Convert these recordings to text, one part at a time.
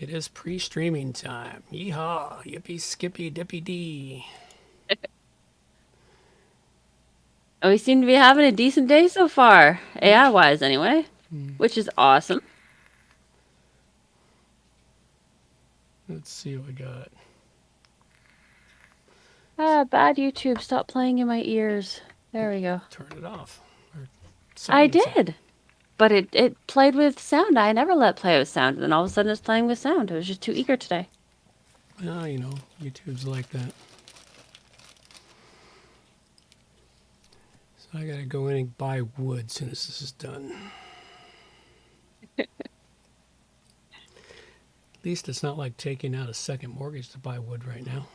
It is pre-streaming time. Yeehaw! Yippee skippy dippy dee. We seem to be having a decent day so far, AI wise anyway, Hmm. which is awesome. Let's see what we got. Ah, bad YouTube, stop playing in my ears. There we go. Turn it off. Or I silence it. did, but it played with sound. I never let play with sound, and then all of a sudden it's playing with sound. I was just too eager today. Oh, YouTube's like that. So I gotta go in and buy wood as soon as this is done. At least it's not like taking out a second mortgage to buy wood right now.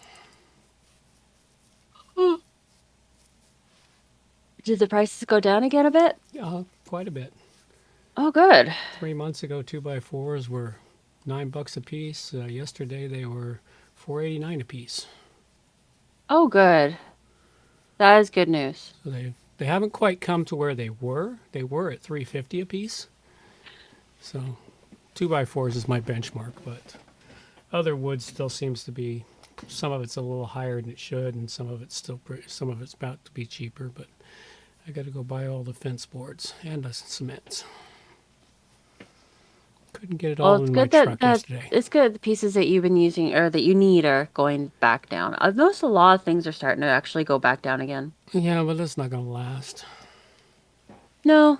Did the prices go down again a bit? Yeah, quite a bit. Oh, good. 3 months ago, 2x4s were $9 a piece. Yesterday they were $4.89 a piece. Oh, good. That is good news. So they haven't quite come to where they were. They were at $3.50 a piece. So 2x4s is my benchmark, but other wood still seems to be, some of it's a little higher than it should, and some of it's some of it's about to be cheaper. But I got to go buy all the fence boards and the cement. Couldn't get it Well, all it's in my good that truck yesterday. it's good the pieces that you've been using or that you need are going back down. I've noticed a lot of things are starting to actually go back down again. Yeah, but that's not going to last. No,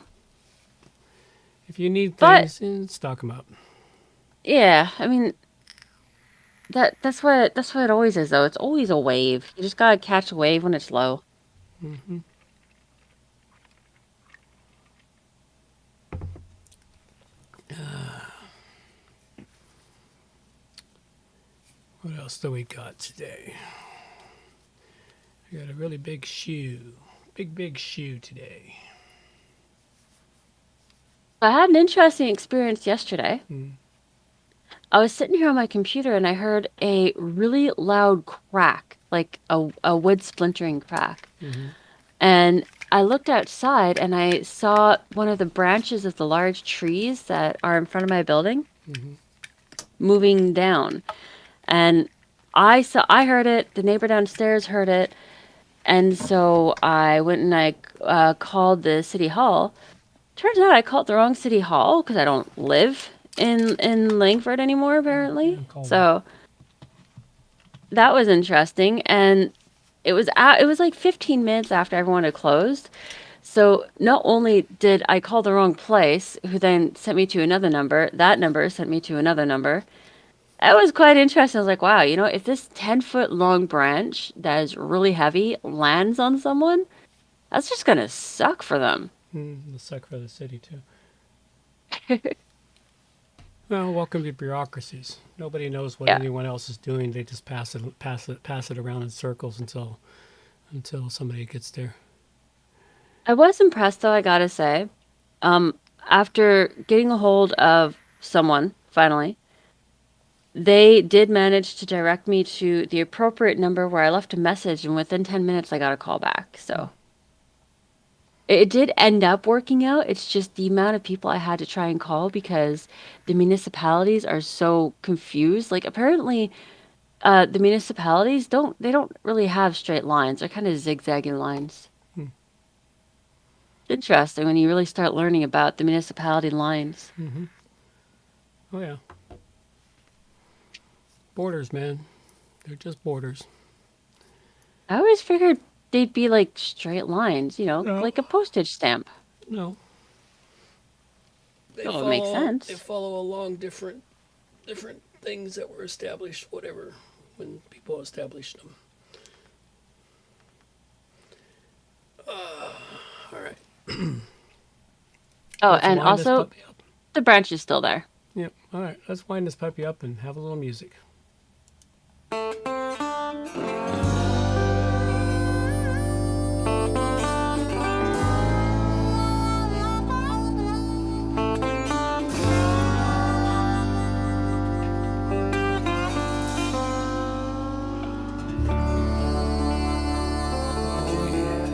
If you need but things, stock them up. yeah, I mean that's what it always is though. It's always a wave. You just gotta catch a wave when it's low. Hmm. What else do we got today? I got a really big shoe. Big shoe today. I had an interesting experience yesterday. Mm. I was sitting here on my computer and I heard a really loud crack, like a wood splintering crack. Hmm. And I looked outside and I saw one of the branches of the large trees that are in front of my building Hmm. moving down. And I heard it, the neighbor downstairs heard it, and so I went and I called the city hall. Turns out I called the wrong city hall because I don't live in Langford anymore Yeah, apparently. call back. So that was interesting, and it was like 15 minutes after everyone had closed. So not only did I call the wrong place, who then sent me to another number, that number sent me to another number. That was quite interesting. I was like, wow, if this 10-foot long branch that is really heavy lands on someone, that's just gonna suck for them. The suck for the city too. Well, welcome to bureaucracies. Nobody knows what Yeah. anyone else is doing. They just pass it around in circles until somebody gets there. I was impressed though, I gotta say. After getting a hold of someone, finally, they did manage to direct me to the appropriate number where I left a message, and within 10 minutes, I got a call back. So it did end up working out. It's just the amount of people I had to try and call because the municipalities are so confused. Like, apparently, the municipalities don't really have straight lines. They're kind of zigzagging lines. Hmm. Interesting when you really start learning about the municipality lines. Hmm. Oh yeah, borders, man. They're just borders. I always figured they'd be like straight lines, No, like a postage stamp. no. They Oh, it makes sense. follow along different things that were established, whatever, when people established them. All right, Oh, let's and wind this also puppy up. the branch is still there. Yep. All right, let's wind this puppy up and have a little music. Oh yeah.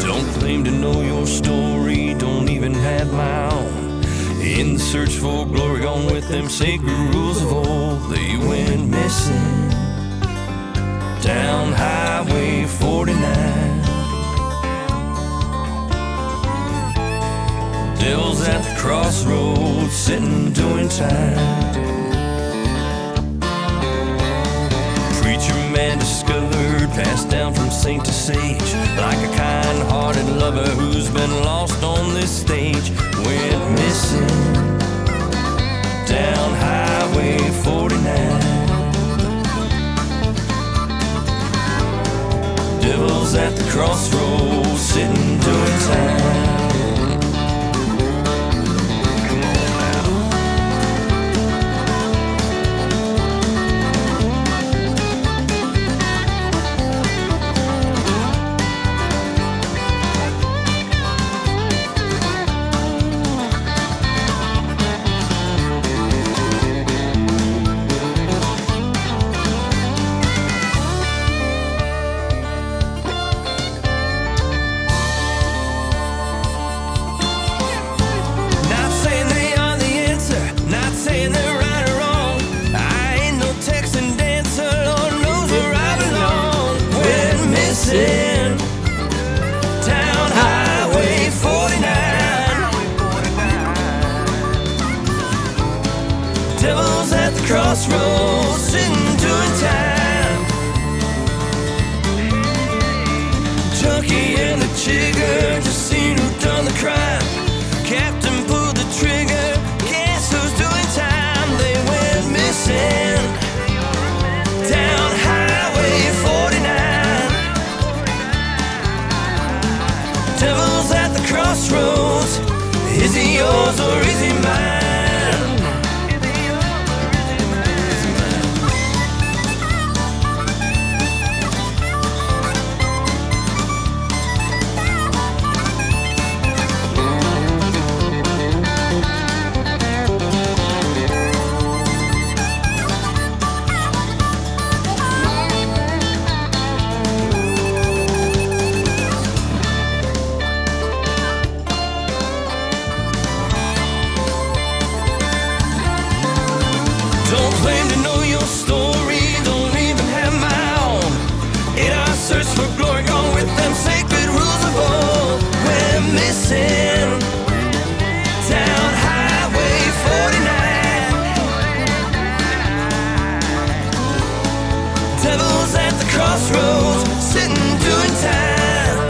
Don't claim to know your story, don't even have my own. In the search for glory, gone with them sacred rules of old. They went missing down Highway 49. Devil's at the crossroads, sitting doing time. Preacher man discovered, passed down from saint to sage, like a kind-hearted lover who's been lost on this stage. Went missing down Highway 49. Devil's at the crossroads, sitting doing time. Down Highway 49. Devil's at the crossroads, sitting doing time. Junkie and the jigger, just seen who done the crime. Captain pulled the trigger, guess who's doing time? They went missing down Highway 49. Devil's at the crossroads, is he yours or is he mine? Don't claim to know your story, don't even have my own. In our search for glory, gone with them sacred rules of old. We're missing down Highway 49. Devil's at the crossroads, sitting doing time.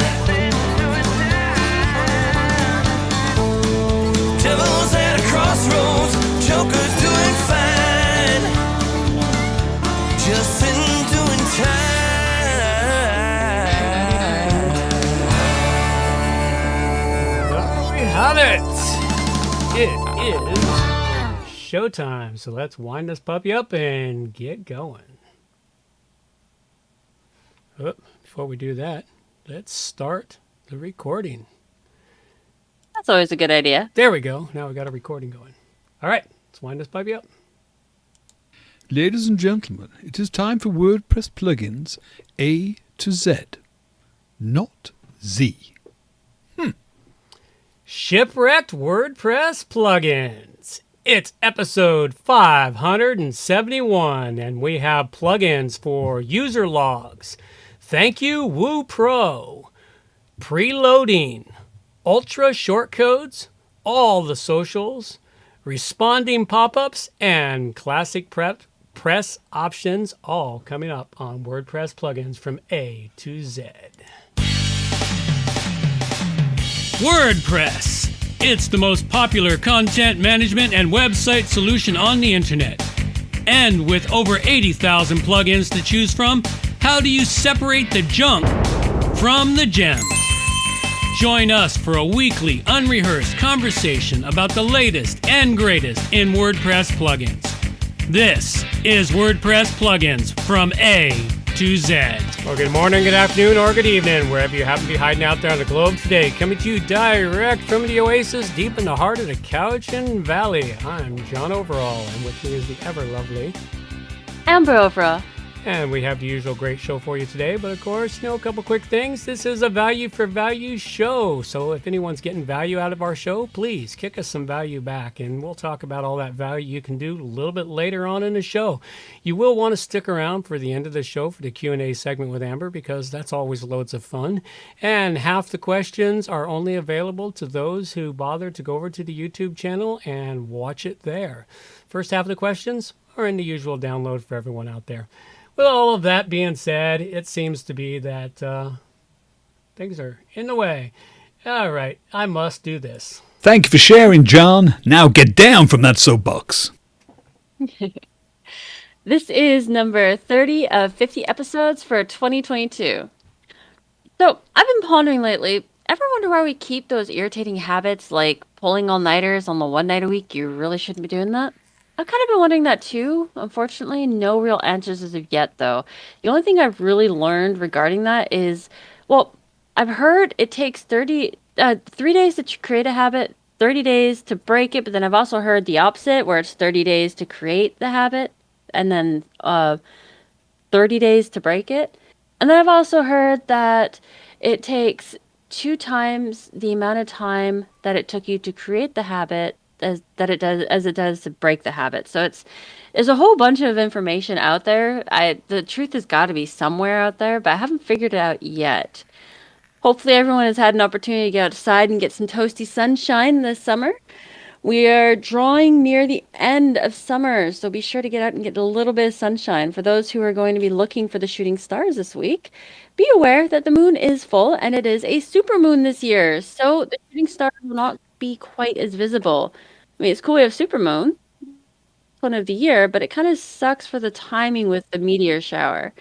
Devil's at a crossroads, joker's doing fine. Just sitting doing time. There we have it. It is showtime. So let's wind this puppy up and get going. Oh, before we do that, let's start the recording. That's always a good idea. There we go. Now we got a recording going. All right, let's wind this puppy up. Ladies and gentlemen, it is time for WordPress plugins A to Z, not Z. Shipwrecked WordPress plugins. It's episode 571, and we have plugins for user logs. Thank you, Woo Pro. Preloading. Ultra shortcodes. All the socials. Responding pop-ups and classic press options, all coming up on WordPress plugins from A to Z. WordPress. It's the most popular content management and website solution on the internet. And with over 80,000 plugins to choose from, how do you separate the junk from the gems? Join us for a weekly, unrehearsed conversation about the latest and greatest in WordPress plugins. This is WordPress plugins from A to Z. Well, good morning, good afternoon, or good evening, wherever you happen to be hiding out there on the globe today. Coming to you direct from the oasis deep in the heart of the Cowichan Valley. I'm John Overall, and with me is the ever lovely Amber Overall. And we have the usual great show for you today, but of course, a couple quick things. This is a value for value show, so if anyone's getting value out of our show, please kick us some value back, and we'll talk about all that value you can do a little bit later on in the show. You will want to stick around for the end of the show for the Q&A segment with Amber, because that's always loads of fun, and half the questions are only available to those who bother to go over to the YouTube channel and watch it there. First half of the questions are in the usual download for everyone out there. With all of that being said, it seems to be that things are in the way. All right, I must do this. Thank you for sharing, John. Now get down from that soapbox. This is number 30 of 50 episodes for 2022. So, I've been pondering lately, ever wonder why we keep those irritating habits like pulling all-nighters on the one night a week you really shouldn't be doing that? I've kind of been wondering that too. Unfortunately, no real answers as of yet, though. The only thing I've really learned regarding that is, well, I've heard it takes 3 days to create a habit, 30 days to break it, but then I've also heard the opposite, where it's 30 days to create the habit, and then 30 days to break it. And then I've also heard that it takes 2 times the amount of time that it took you to create the habit as it does to break the habit. So there's a whole bunch of information out there. The truth has got to be somewhere out there, but I haven't figured it out yet. Hopefully everyone has had an opportunity to get outside and get some toasty sunshine this summer. We are drawing near the end of summer, so be sure to get out and get a little bit of sunshine. For those who are going to be looking for the shooting stars this week, be aware that the moon is full and it is a supermoon this year, so the shooting stars will not be quite as visible. I mean, it's cool we have supermoon, one of the year, but it kind of sucks for the timing with the meteor shower.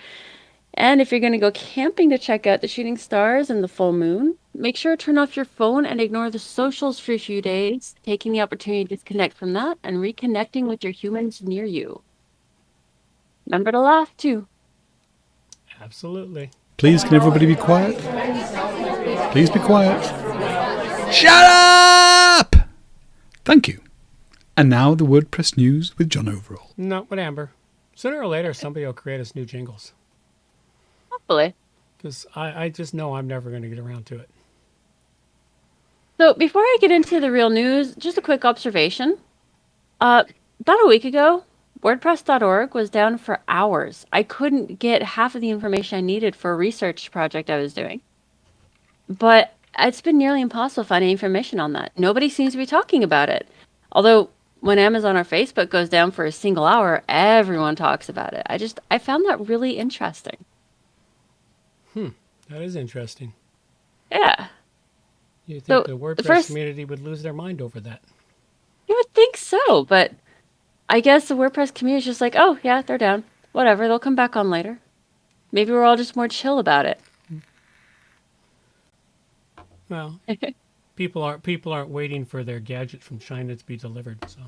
And if you're going to go camping to check out the shooting stars and the full moon, make sure to turn off your phone and ignore the socials for a few days, taking the opportunity to disconnect from that and reconnecting with your humans near you. Remember to laugh, too. Absolutely. Please, can everybody be quiet? Please be quiet. Shut up! Thank you. And now the WordPress news with John Overall. Not with Amber. Sooner or later, somebody will create us new jingles. Hopefully. Because I just know I'm never going to get around to it. So before I get into the real news, just a quick observation. About a week ago, WordPress.org was down for hours. I couldn't get half of the information I needed for a research project I was doing. But it's been nearly impossible finding information on that. Nobody seems to be talking about it. Although when Amazon or Facebook goes down for a single hour, everyone talks about it. I found that really interesting. That is interesting. Yeah. You think So, the the WordPress first- community would lose their mind over that? You would think so, but I guess the WordPress community is just like, oh, yeah, they're down. Whatever, they'll come back on later. Maybe we're all just more chill about it. Well, people aren't waiting for their gadget from China to be delivered, so,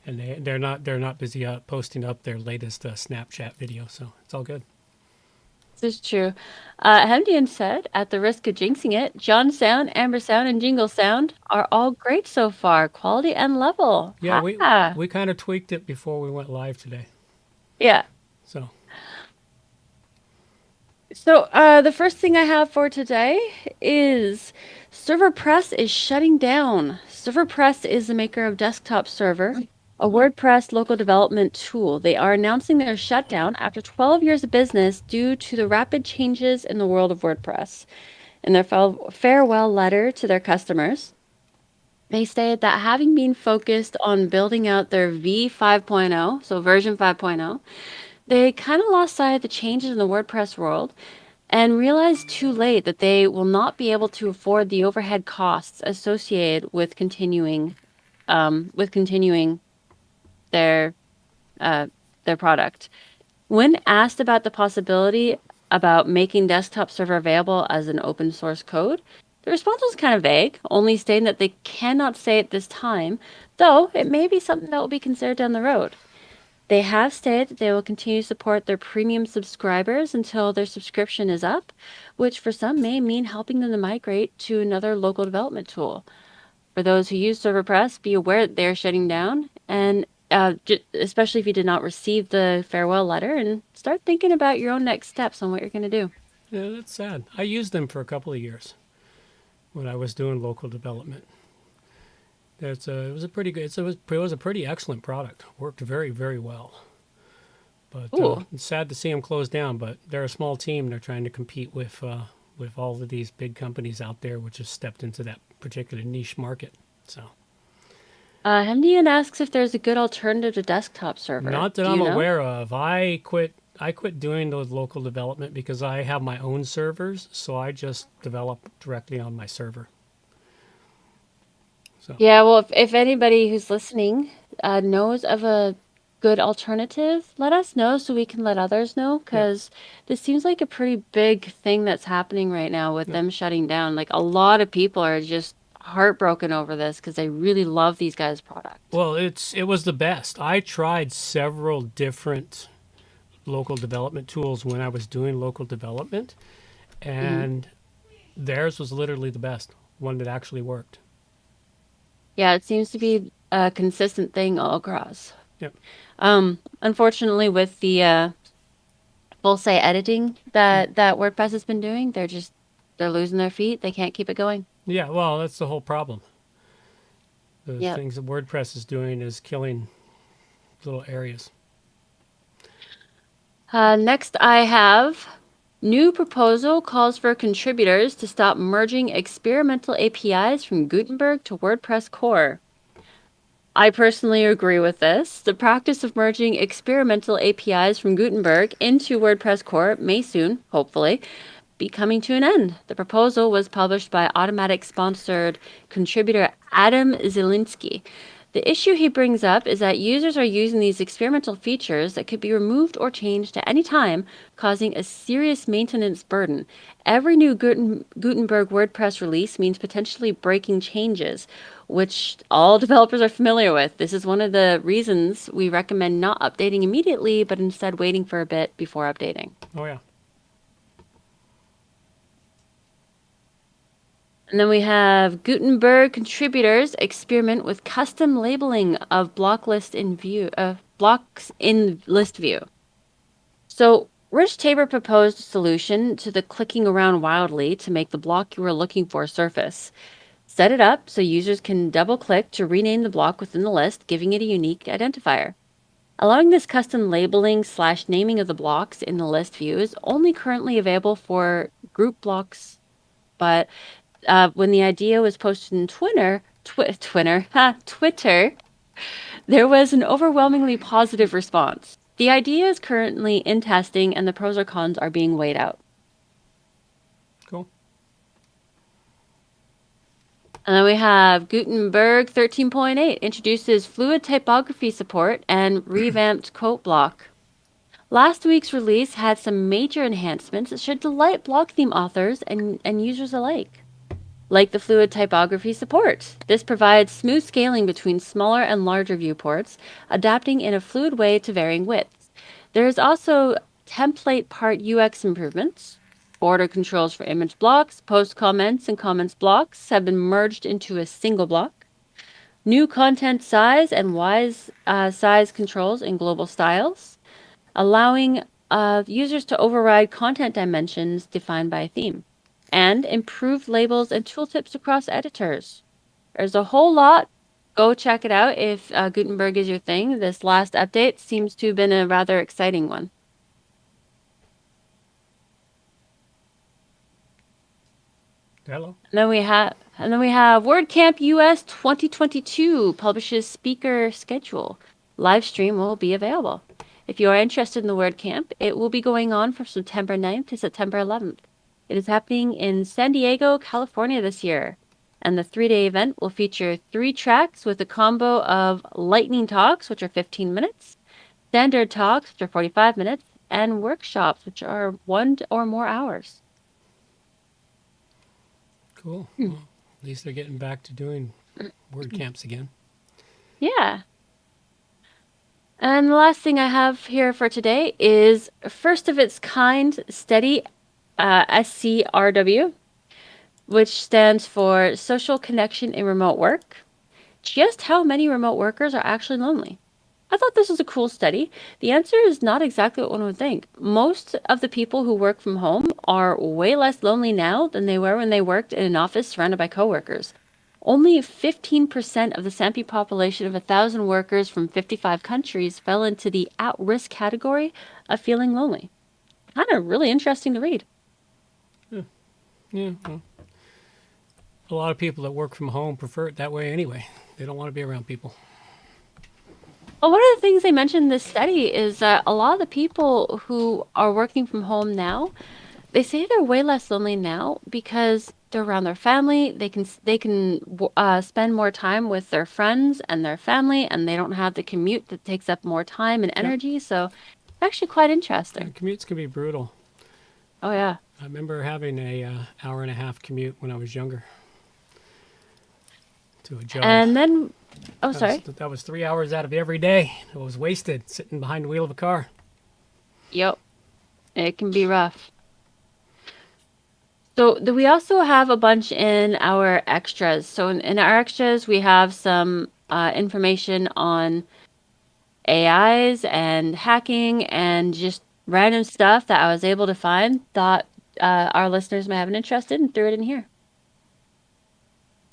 and they're not busy posting up their latest Snapchat video, so it's all good. This is true. Hemdian said, at the risk of jinxing it, John Sound, Amber Sound, and Jingle Sound are all great so far, quality and level. Yeah, Ah. we kind of tweaked it before we went live today, Yeah. so. So the first thing I have for today is ServerPress is shutting down. ServerPress is the maker of Desktop Server, a WordPress local development tool. They are announcing their shutdown after 12 years of business due to the rapid changes in the world of WordPress. In their farewell letter to their customers, they stated that having been focused on building out their V5.0, so version 5.0, they kind of lost sight of the changes in the WordPress world and realized too late that they will not be able to afford the overhead costs associated with continuing their product. When asked about the possibility about making Desktop Server available as an open source code, the response was kind of vague, only stating that they cannot say at this time, though it may be something that will be considered down the road. They have stated that they will continue to support their premium subscribers until their subscription is up, which for some may mean helping them to migrate to another local development tool. For those who use ServerPress, be aware that they are shutting down, and especially if you did not receive the farewell letter, and start thinking about your own next steps on what you're going to do. Yeah, that's sad. I used them for a couple of years when I was doing local development. It was a pretty good. It was a pretty excellent product. Worked very, very well. But Ooh. it's sad to see them close down. But they're a small team. They're trying to compete with all of these big companies out there, which have stepped into that particular niche market. So Hemdian asks if there's a good alternative to desktop server. not that Do I'm you know? aware of. I quit doing those local development because I have my own servers, so I just develop directly on my server. So Yeah, well, if anybody who's listening knows of a good alternative, let us know so we can let others know, because this seems like a pretty big thing that's happening right now with them shutting down. Like, a lot of people are just heartbroken over this because they really love these guys' product. well, it was the best. I tried several different local development tools when I was doing local development, and theirs was literally the best one that actually worked. Yeah, it seems to be a consistent thing all across. Yep. Unfortunately, with the full site editing that WordPress has been doing, they're losing their feet. They can't keep it going. Yeah, well, that's the whole problem. The Yep. things that WordPress is doing is killing little areas. Next, I have new proposal calls for contributors to stop merging experimental APIs from Gutenberg to WordPress core. I personally agree with this. The practice of merging experimental APIs from Gutenberg into WordPress core may soon, hopefully, be coming to an end. The proposal was published by Automatic sponsored contributor Adam Zielinski. The issue he brings up is that users are using these experimental features that could be removed or changed at any time, causing a serious maintenance burden. Every new Gutenberg WordPress release means potentially breaking changes, which all developers are familiar with. This is one of the reasons we recommend not updating immediately, but instead waiting for a bit before updating. Oh yeah. And then we have Gutenberg contributors experiment with custom labeling of blocks in list view. So Rich Tabor proposed a solution to the clicking around wildly to make the block you were looking for surface. Set it up so users can double click to rename the block within the list, giving it a unique identifier. Allowing this custom labeling / naming of the blocks in the list view is only currently available for group blocks, but when the idea was posted in Twitter, there was an overwhelmingly positive response. The idea is currently in testing, and the pros or cons are being weighed out. Cool. And then we have Gutenberg 13.8 introduces fluid typography support and revamped quote block. Last week's release had some major enhancements that should delight block theme authors and users alike. Like the fluid typography support. This provides smooth scaling between smaller and larger viewports, adapting in a fluid way to varying widths. There is also template part UX improvements. Border controls for image blocks, post comments, and comments blocks have been merged into a single block. New content size and size controls in global styles, allowing users to override content dimensions defined by a theme. And improved labels and tooltips across editors. There's a whole lot. Go check it out if Gutenberg is your thing. This last update seems to have been a rather exciting one. Hello. And then we have WordCamp US 2022 publishes speaker schedule. Live stream will be available. If you are interested in the WordCamp, it will be going on from September 9th to September 11th. It is happening in San Diego, California this year. And the 3-day event will feature 3 tracks with a combo of lightning talks, which are 15 minutes, standard talks, which are 45 minutes, and workshops, which are 1 or more hours. Cool. Well, at least they're getting back to doing WordCamps again. Yeah. And the last thing I have here for today is first of its kind steady SCRW, which stands for Social Connection in Remote Work. Just how many remote workers are actually lonely? I thought this was a cool study. The answer is not exactly what one would think. Most of the people who work from home are way less lonely now than they were when they worked in an office surrounded by coworkers. Only 15% of the Sampi population of 1,000 workers from 55 countries fell into the at-risk category of feeling lonely. Kind of really interesting to read. Yeah. Well, a lot of people that work from home prefer it that way anyway. They don't want to be around people. Well, one of the things they mentioned in this study is that a lot of the people who are working from home now, they say they're way less lonely now because they're around their family. They can spend more time with their friends and their family, and they don't have the commute that takes up more time and energy. So it's actually quite interesting. Commutes can be brutal. Oh yeah. I remember having a hour and a half commute when I was younger to a job. And then, oh sorry. That was 3 hours out of every day. It was wasted sitting behind the wheel of a car. Yep. It can be rough. So we also have a bunch in our extras. So in our extras, we have some information on AIs and hacking and just random stuff that I was able to find. Thought our listeners might have an interest in and threw it in here.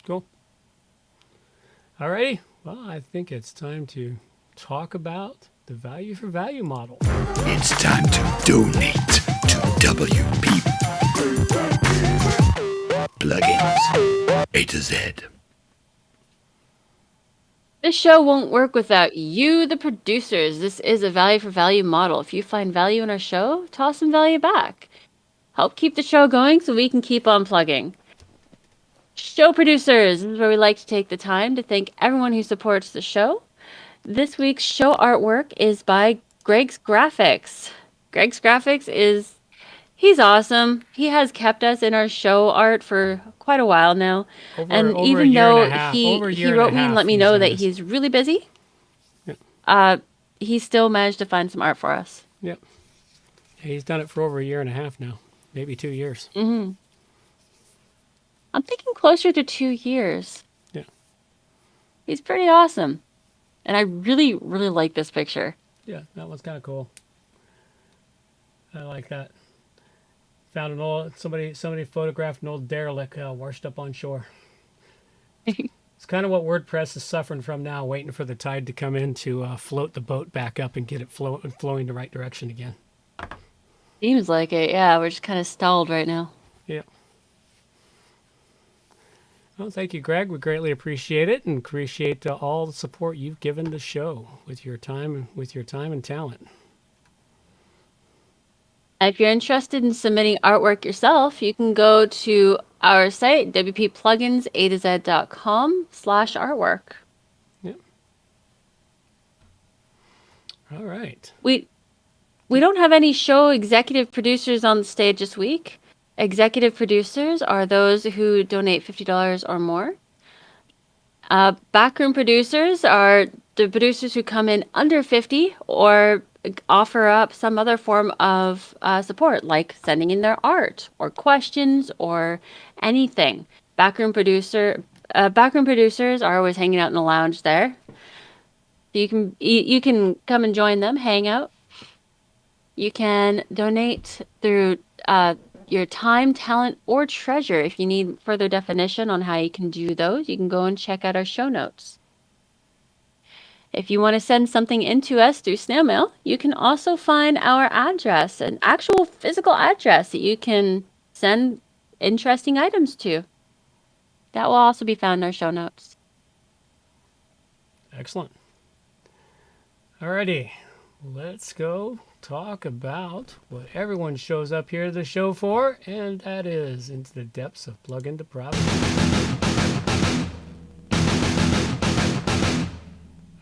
Cool. Alrighty. Well, I think it's time to talk about the value for value model. It's time to donate to WP Plugins A to Z. This show won't work without you, the producers. This is a value for value model. If you find value in our show, toss some value back. Help keep the show going so we can keep on plugging. Show producers. This is where we like to take the time to thank everyone who supports the show. This week's show artwork is by Greg's Graphics. Greg's Graphics he's awesome. He has kept us in our show art for quite a while now. Over even a year though and a half. he wrote me and let me know that he's really busy, he still managed to find some art for us. Yep. Yeah, he's done it for over a year and a half now. Maybe 2 years. Mm-hmm. I'm thinking closer to 2 years. Yeah. He's pretty awesome. And I really, really like this picture. Yeah, that one's kind of cool. I like that. Found an old somebody photographed an old derelict washed up on shore. It's kind of what WordPress is suffering from now, waiting for the tide to come in to float the boat back up and get it flowing the right direction again. Seems like it. Yeah, we're just kind of stalled right now. Yeah. Well, thank you, Greg. We greatly appreciate it and appreciate all the support you've given the show with your time and talent. If you're interested in submitting artwork yourself, you can go to our site, wppluginsa2z.com/artwork. Yep. All right. We don't have any show executive producers on the stage this week. Executive producers are those who donate $50 or more. Backroom producers are the producers who come in under 50 or offer up some other form of support, like sending in their art or questions or anything. Backroom producers are always hanging out in the lounge there. You can come and join them, hang out. You can donate through your time, talent, or treasure. If you need further definition on how you can do those, you can go and check out our show notes. If you want to send something in to us through snail mail, you can also find our address, an actual physical address that you can send interesting items to. That will also be found in our show notes. Excellent. Alrighty, let's go talk about what everyone shows up here to the show for, and that is into the depths of plugin depravity.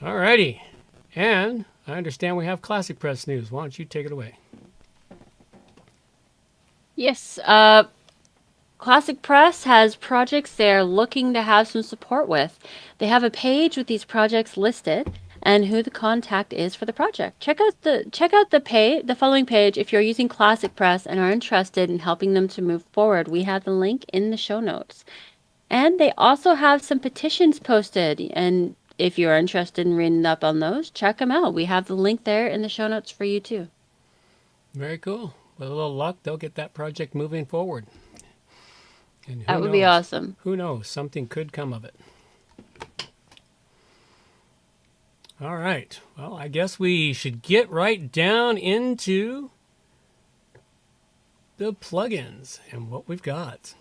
Alrighty, and I understand we have Classic Press news. Why don't you take it away? Yes, Classic Press has projects they're looking to have some support with. They have a page with these projects listed and who the contact is for the project. Check out the following page if you're using Classic Press and are interested in helping them to move forward. We have the link in the show notes. And they also have some petitions posted, and if you are interested in reading up on those, check them out. We have the link there in the show notes for you too. Very cool. With a little luck, they'll get that project moving forward. And who That would be knows? awesome. Who knows? Something could come of it. All right. Well, I guess we should get right down into the plugins and what we've got.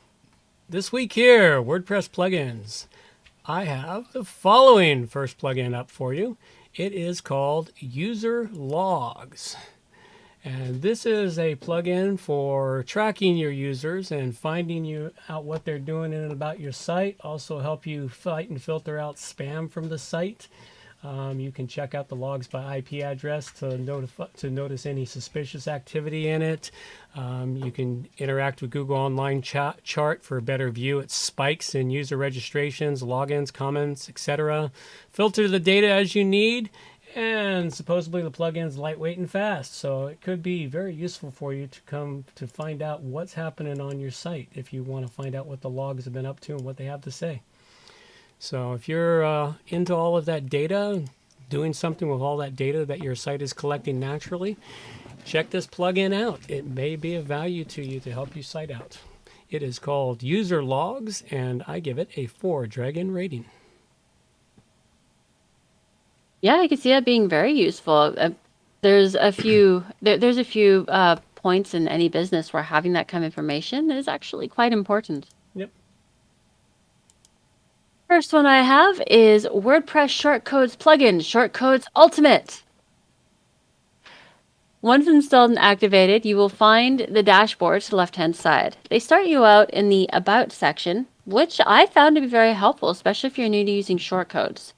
This week here, WordPress plugins. I have the following first plugin up for you. It is called User Logs. And this is a plugin for tracking your users and finding out what they're doing in and about your site. Also help you fight and filter out spam from the site. You can check out the logs by IP address to notice any suspicious activity in it. You can interact with Google Online Chart for a better view at spikes in user registrations, logins, comments, etc. Filter the data as you need. And supposedly the plugin is lightweight and fast, so it could be very useful for you to come to find out what's happening on your site if you want to find out what the logs have been up to and what they have to say. So if you're into all of that data, doing something with all that data that your site is collecting naturally, check this plugin out. It may be of value to you to help your site out. It is called User Logs, and I give it a 4-dragon rating. Yeah, I can see that being very useful. There's a few points in any business where having that kind of information is actually quite important. Yep. First one I have is WordPress Shortcodes plugin, Shortcodes Ultimate. Once installed and activated, you will find the dashboard to the left-hand side. They start you out in the About section, which I found to be very helpful, especially if you're new to using shortcodes.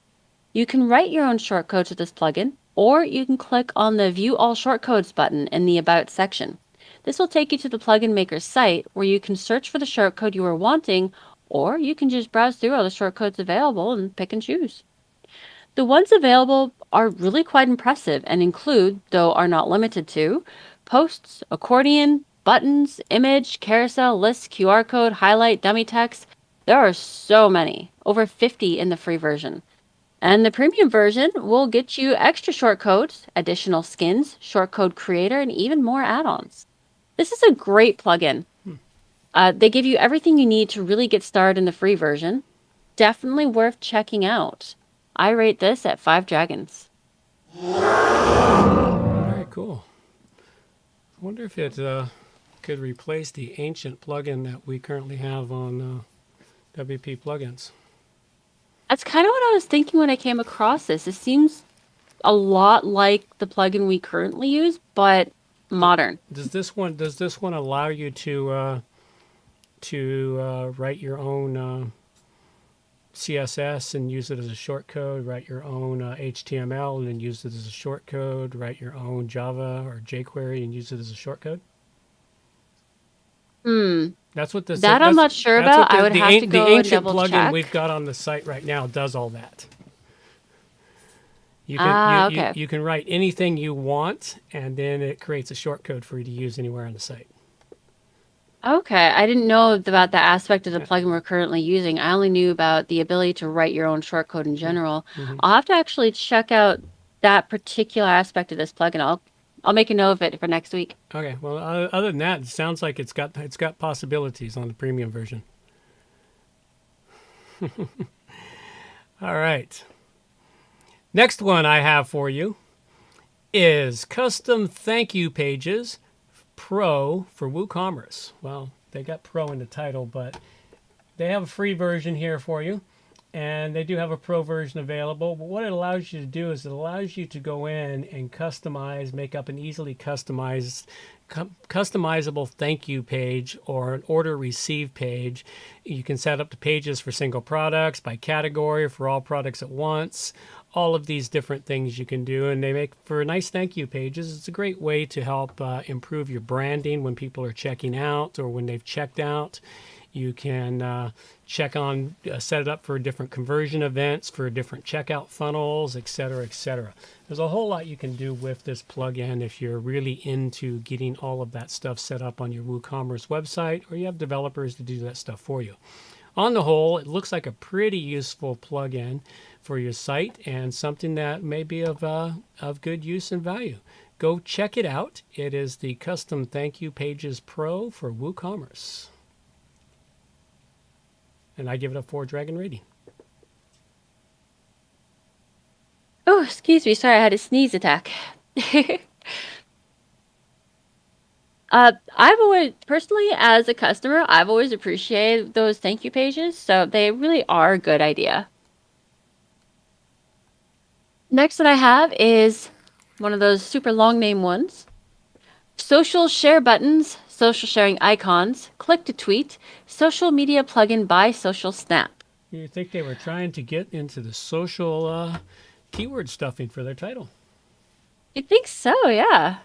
You can write your own shortcodes with this plugin, or you can click on the View All Shortcodes button in the About section. This will take you to the plugin maker's site where you can search for the shortcode you are wanting, or you can just browse through all the shortcodes available and pick and choose. The ones available are really quite impressive and include, though are not limited to, posts, accordion, buttons, image, carousel, list, QR code, highlight, dummy text. There are so many, over 50 in the free version. And the premium version will get you extra shortcodes, additional skins, shortcode creator, and even more add-ons. This is a great plugin. They give you everything you need to really get started in the free version. Definitely worth checking out. I rate this at 5 dragons. Very cool. I wonder if it could replace the ancient plugin that we currently have on WP plugins. That's kind of what I was thinking when I came across this. It seems a lot like the plugin we currently use, but modern. Does this one allow you to write your own CSS and use it as a shortcode, write your own HTML and then use it as a shortcode, write your own Java or jQuery and use it as a shortcode? That's what this. That I'm not sure about. I would have to go and double check. The ancient plugin we've got on the site right now does all that. You can you can write anything you want, and then it creates a shortcode for you to use anywhere on the site. Okay, I didn't know about that aspect of the plugin we're currently using. I only knew about the ability to write your own shortcode in general. I'll have to actually check out that particular aspect of this plugin. I'll make a note of it for next week. Okay. Well, other than that, it sounds like it's got possibilities on the premium version. All right. Next one I have for you is Custom Thank You Pages Pro for WooCommerce. Well, they got Pro in the title, but they have a free version here for you. And they do have a Pro version available. But what it allows you to do is it allows you to go in and customize, make up an easily customizable thank you page or an order receive page. You can set up the pages for single products, by category, for all products at once. All of these different things you can do, and they make for nice thank you pages. It's a great way to help improve your branding when people are checking out or when they've checked out. You can set it up for different conversion events, for different checkout funnels, etc., etc. There's a whole lot you can do with this plugin if you're really into getting all of that stuff set up on your WooCommerce website, or you have developers to do that stuff for you. on the whole, it looks like a pretty useful plugin for your site and something that may be of good use and value. Go check it out. It is the Custom Thank You Pages Pro for WooCommerce. And I give it a 4 dragon rating. Oh, excuse me. Sorry, I had a sneeze attack. I've always, personally, as a customer, I've always appreciated those thank you pages, so they really are a good idea. Next one I have is one of those super long name ones. Social share buttons, social sharing icons, click to tweet, social media plugin by Social Snap. You think they were trying to get into the social keyword stuffing for their title? I think so, yeah.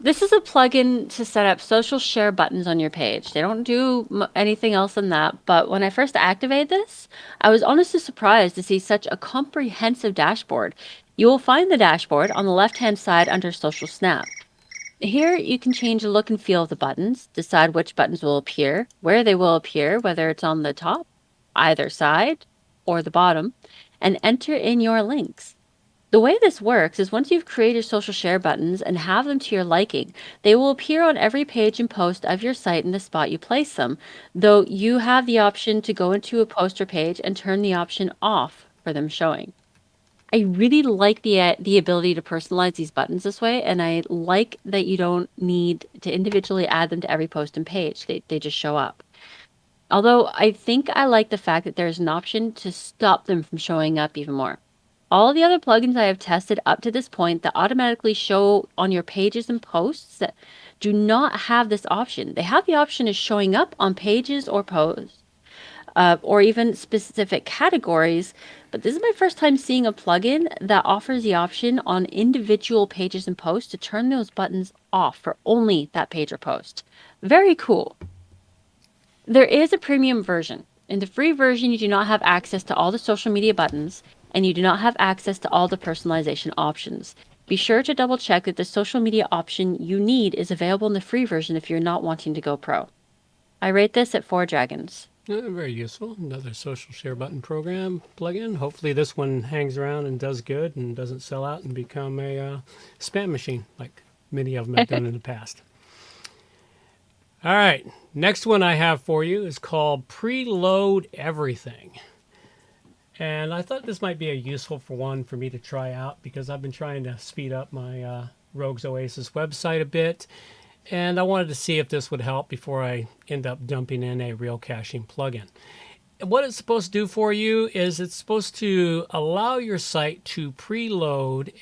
This is a plugin to set up social share buttons on your page. They don't do anything else than that, but when I first activated this, I was honestly surprised to see such a comprehensive dashboard. You will find the dashboard on the left-hand side under Social Snap. Here, you can change the look and feel of the buttons, decide which buttons will appear, where they will appear, whether it's on the top, either side, or the bottom, and enter in your links. The way this works is once you've created social share buttons and have them to your liking, they will appear on every page and post of your site in the spot you place them, though you have the option to go into a poster page and turn the option off for them showing. I really like the ability to personalize these buttons this way, and I like that you don't need to individually add them to every post and page. They just show up. Although I think I like the fact that there's an option to stop them from showing up even more. All the other plugins I have tested up to this point that automatically show on your pages and posts that do not have this option. They have the option of showing up on pages or posts, or even specific categories, but this is my first time seeing a plugin that offers the option on individual pages and posts to turn those buttons off for only that page or post. Very cool. There is a premium version. In the free version, you do not have access to all the social media buttons, and you do not have access to all the personalization options. Be sure to double check that the social media option you need is available in the free version if you're not wanting to go pro. I rate this at 4 dragons. Very useful. Another social share button program plugin. Hopefully this one hangs around and does good and doesn't sell out and become a spam machine like many of them have done in the past. All right. Next one I have for you is called Preload Everything. And I thought this might be a useful one for me to try out because I've been trying to speed up my Rogues Oasis website a bit. And I wanted to see if this would help before I end up dumping in a real caching plugin. What it's supposed to do for you is it's supposed to allow your site to preload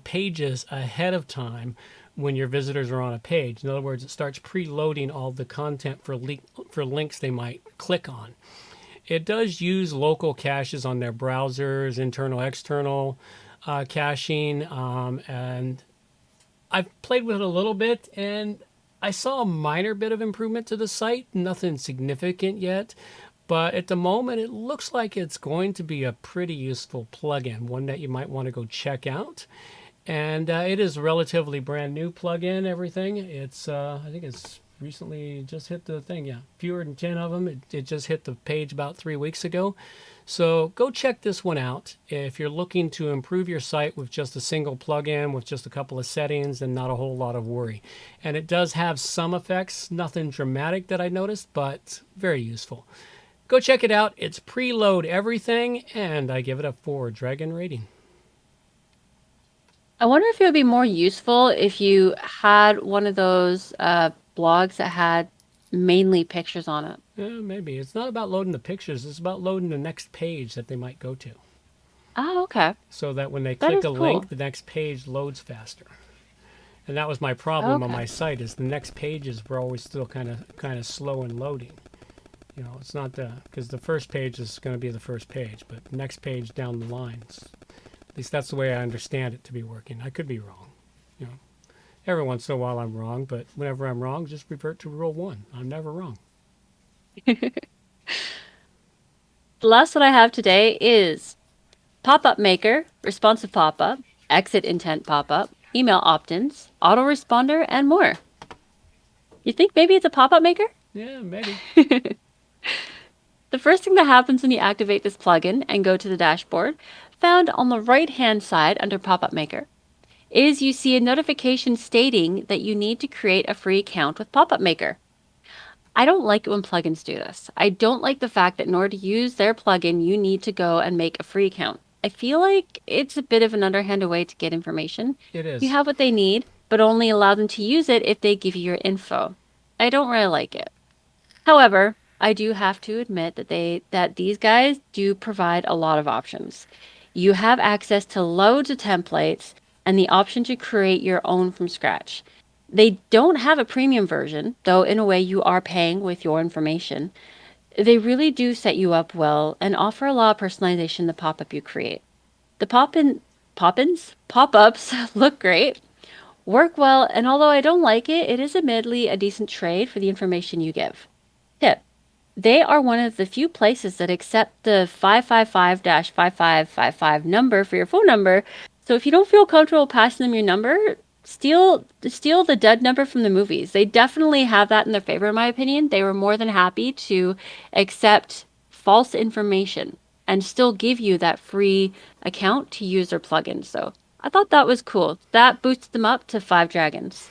pages ahead of time when your visitors are on a page. In other words, it starts preloading all the content for links they might click on. It does use local caches on their browsers, internal, external caching, and I've played with it a little bit, and I saw a minor bit of improvement to the site, nothing significant yet, but at the moment it looks like it's going to be a pretty useful plugin, one that you might want to go check out. And it is a relatively brand new plugin, everything. It's I think it's recently just hit the thing, yeah, fewer than 10 of them. It just hit the page about 3 weeks ago. So go check this one out if you're looking to improve your site with just a single plugin with just a couple of settings and not a whole lot of worry. And it does have some effects, nothing dramatic that I noticed, but very useful. Go check it out. It's Preload Everything, and I give it a 4 dragon rating. I wonder if it would be more useful if you had one of those blogs that had mainly pictures on it. Yeah, maybe. It's not about loading the pictures. It's about loading the next page that they might go to. Oh, okay. So that when they That click is a link, cool. the next page loads faster. And that was my problem on Okay. my site is the next pages were always still kind of slow in loading. You know, it's not because the first page is going to be the first page, but the next page down the line, at least that's the way I understand it to be working. I could be wrong. You know, every once in a while I'm wrong, but whenever I'm wrong, just revert to rule 1. I'm never wrong. The last one I have today is Pop-up Maker, Responsive Pop-up, Exit Intent Pop-up, Email Opt-ins, Autoresponder, and more. You think maybe it's a pop-up maker? Yeah, maybe. The first thing that happens when you activate this plugin and go to the dashboard, found on the right-hand side under Pop-Up Maker, is you see a notification stating that you need to create a free account with Pop-Up Maker. I don't like it when plugins do this. I don't like the fact that in order to use their plugin, you need to go and make a free account. I feel like it's a bit of an underhanded way to get information. It is. You have what they need, but only allow them to use it if they give you your info. I don't really like it. However, I do have to admit that these guys do provide a lot of options. You have access to loads of templates and the option to create your own from scratch. They don't have a premium version, though in a way you are paying with your information. They really do set you up well and offer a lot of personalization in the pop-up you create. The pop-ups look great, work well, and although I don't like it, it is admittedly a decent trade for the information you give. Tip: they are one of the few places that accept the 555-5555 number for your phone number, so if you don't feel comfortable passing them your number, steal the dead number from the movies. They definitely have that in their favor, in my opinion. They were more than happy to accept false information and still give you that free account to use their plugins. So I thought that was cool. That boosted them up to 5 dragons.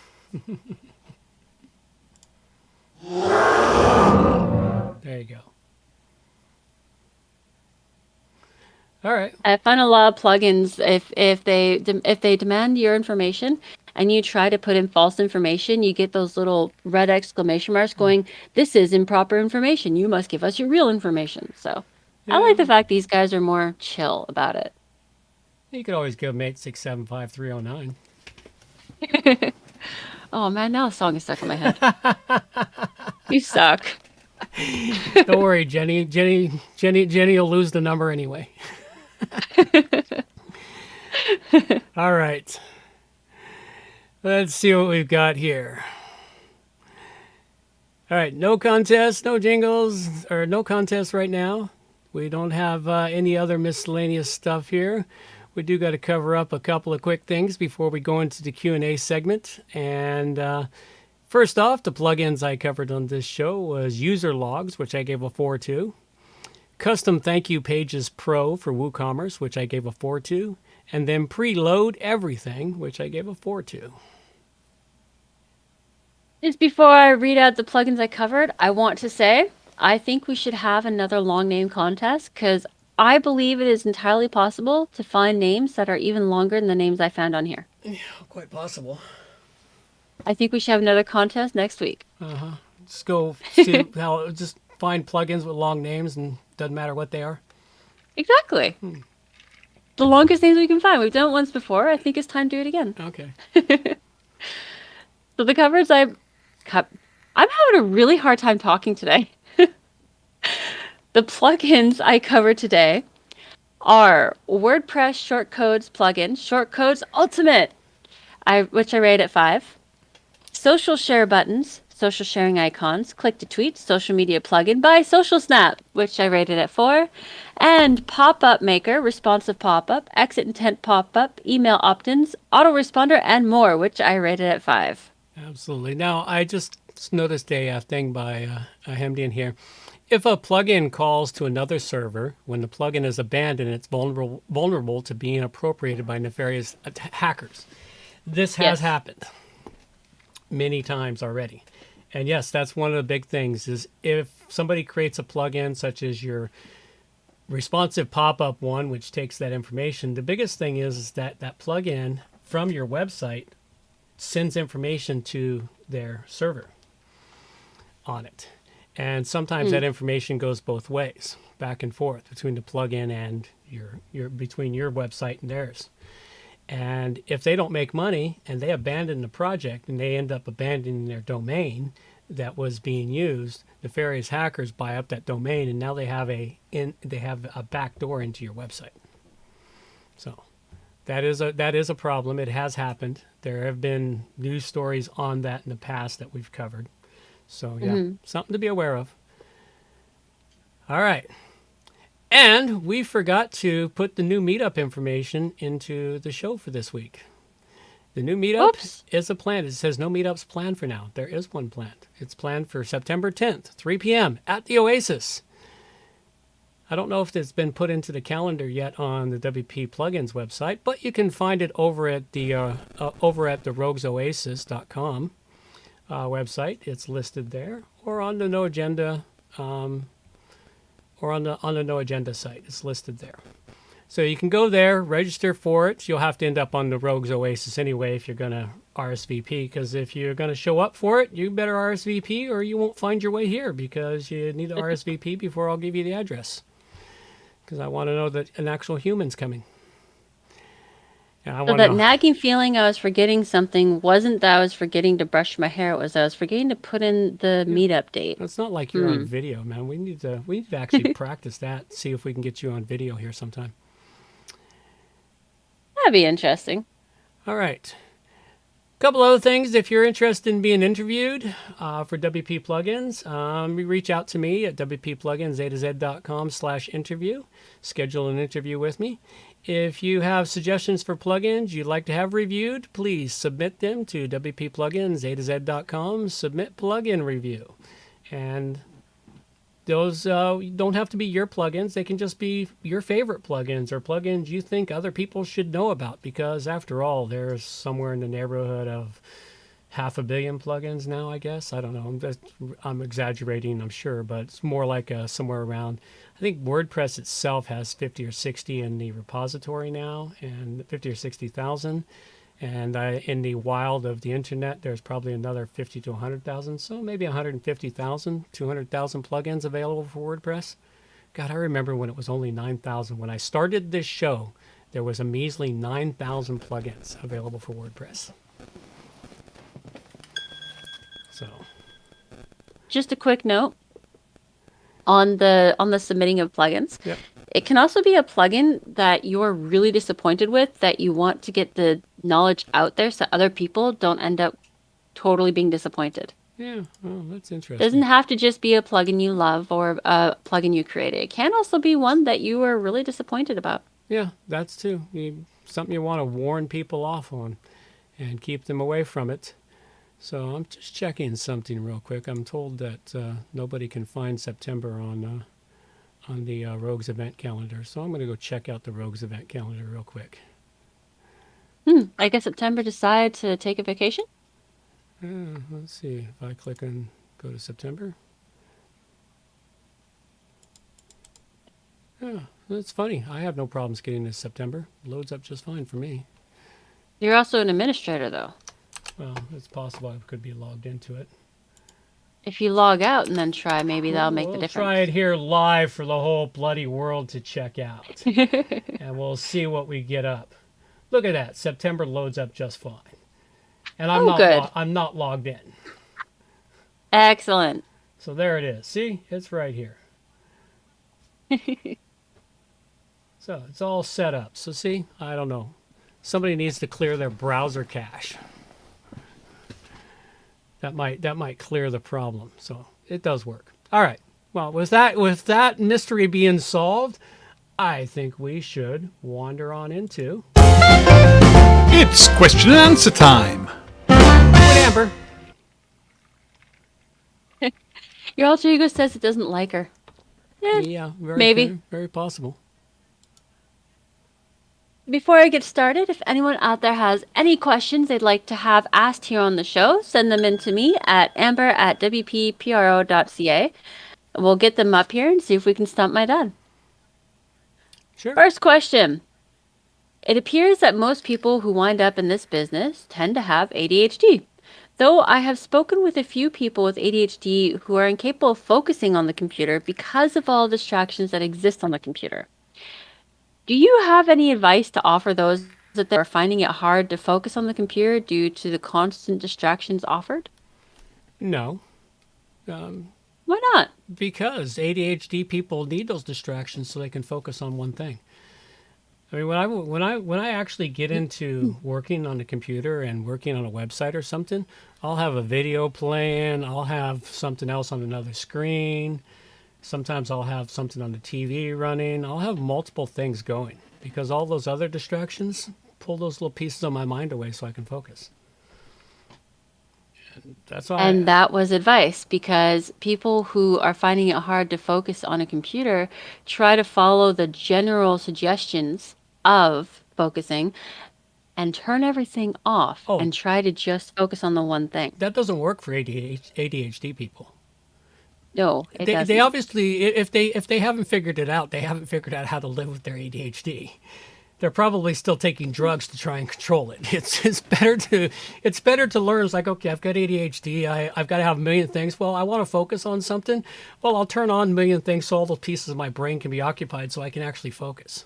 There you go. All right. I find a lot of plugins, if they demand your information and you try to put in false information, you get those little red exclamation marks going, "This is improper information. You must give us your real information." So I like the fact these guys are more chill about it. You could always give them 8675309. Oh man, now the song is stuck in my head. You suck. Don't worry, Jenny will lose the number anyway. All right. Let's see what we've got here. All right, no contest, no jingles, or no contest right now. We don't have any other miscellaneous stuff here. We do got to cover up a couple of quick things before we go into the Q&A segment. And first off, the plugins I covered on this show was User Logs, which I gave a 4 to. Custom Thank You Pages Pro for WooCommerce, which I gave a 4 to. And then Preload Everything, which I gave a 4 to. Just before I read out the plugins I covered, I want to say I think we should have another long name contest because I believe it is entirely possible to find names that are even longer than the names I found on here. Yeah, quite possible. I think we should have another contest next week. Just go see how, just find plugins with long names and doesn't matter what they are. Exactly. The longest names we can find. We've done it once before. I think it's time to do it again. Okay. So the covers I'm having a really hard time talking today. The plugins I covered today are WordPress Shortcodes plugin, Shortcodes Ultimate, which I rate at 5. Social share buttons, social sharing icons, click to tweet, social media plugin by Social Snap, which I rated at 4. And Pop-Up Maker, responsive pop-up, exit intent pop-up, email opt-ins, autoresponder, and more, which I rated at 5. Absolutely. Now, I just noticed a thing by Hemdian here. If a plugin calls to another server, when the plugin is abandoned, it's vulnerable to being appropriated by nefarious hackers. This has happened many times already. And yes, that's one of the big things is if somebody creates a plugin such as your responsive pop-up one, which takes that information, the biggest thing is that that plugin from your website sends information to their server on it. And sometimes that information goes both ways, back and forth between the plugin and your between your website and theirs. And if they don't make money and they abandon the project and they end up abandoning their domain that was being used, nefarious hackers buy up that domain and now they have a back door into your website. So that is a problem. It has happened. There have been news stories on that in the past that we've covered. So, yeah, something to be aware of. All right. And we forgot to put the new meetup information into the show for this week. The new meetup is a plan. It says no meetups planned for now. There is one planned. It's planned for September 10th, 3 p.m. at the Oasis. I don't know if it's been put into the calendar yet on the WP Plugins website, but you can find it over at the roguesoasis.com website. It's listed there, or on the No Agenda, or on the No Agenda site. It's listed there. So you can go there, register for it. You'll have to end up on the Rogues Oasis anyway if you're going to RSVP, because if you're going to show up for it, you better RSVP or you won't find your way here, because you need to RSVP before I'll give you the address. Because I want to know that an actual human's coming. And I So want that to know. nagging feeling I was forgetting something wasn't that I was forgetting to brush my hair. It was I was forgetting to put in the meetup date. It's not like you're on video, man. We need to actually practice that. See if we can get you on video here sometime. That'd be interesting. All right. Couple other things. If you're interested in being interviewed for WP Plugins, reach out to me at wppluginsaToZ.com/interview. Schedule an interview with me. If you have suggestions for plugins you'd like to have reviewed, please submit them to wppluginsaToZ.com. Submit plugin review. And those don't have to be your plugins. They can just be your favorite plugins or plugins you think other people should know about, because after all, there's somewhere in the neighborhood of 500 million plugins now, I guess. I don't know. I'm exaggerating, I'm sure, but it's more like somewhere around, I think WordPress itself has 50 or 60 in the repository now, and 50 or 60,000. And in the wild of the internet, there's probably another 50 to 100,000. So maybe 150,000, 200,000 plugins available for WordPress. God, I remember when it was only 9,000. When I started this show, there was a measly 9,000 plugins available for WordPress. So, Just a quick note on the submitting of plugins. yep. It can also be a plugin that you're really disappointed with, that you want to get the knowledge out there so other people don't end up totally being disappointed. Yeah, well, that's It interesting. doesn't have to just be a plugin you love or a plugin you created. It can also be one that you are really disappointed about. Yeah, that's too. Something you want to warn people off on and keep them away from it. So I'm just checking something real quick. I'm told that nobody can find September on the Rogues event calendar. So I'm going to go check out the Rogues event calendar real quick. I guess September decide to take a vacation. Let's see if I click and go to September. Yeah, that's funny. I have no problems getting this September. Loads up just fine for me. You're also an administrator, though. Well, it's possible I could be logged into it. If you log out and then try, maybe that'll make the We'll difference. try it here live for the whole bloody world to check out. And we'll see what we get up. Look at that. September loads up just fine. And I'm not logged in. Excellent. So there it is. See? It's right here. So it's all set up. So see? I don't know. Somebody needs to clear their browser cache. That might clear the problem. So it does work. All right. Well, with that mystery being solved, I think we should wander on into It's question and answer time. Amber. Your alter ego says it doesn't like her. Yeah, maybe. very, very possible. Before I get started, if anyone out there has any questions they'd like to have asked here on the show, send them in to me at amber@wppro.ca. We'll get them up here and see if we can stump my dad. Sure. First question. It appears that most people who wind up in this business tend to have ADHD. Though I have spoken with a few people with ADHD who are incapable of focusing on the computer because of all the distractions that exist on the computer. Do you have any advice to offer those that are finding it hard to focus on the computer due to the constant distractions offered? No. Why not? Because ADHD people need those distractions so they can focus on one thing. I mean, when I actually get into working on the computer and working on a website or something, I'll have a video playing, I'll have something else on another screen. Sometimes I'll have something on the TV running. I'll have multiple things going because all those other distractions pull those little pieces of my mind away so I can focus. That's why. And that was advice because people who are finding it hard to focus on a computer try to follow the general suggestions of focusing and turn everything off Oh, and try to just focus on the one thing. that doesn't work for ADHD people. No, it They doesn't. obviously, if they haven't figured it out, they haven't figured out how to live with their ADHD. They're probably still taking drugs to try and control it. It's better to learn. It's like, okay, I've got ADHD. I've got to have a million things. Well, I want to focus on something. Well, I'll turn on a million things so all the pieces of my brain can be occupied so I can actually focus.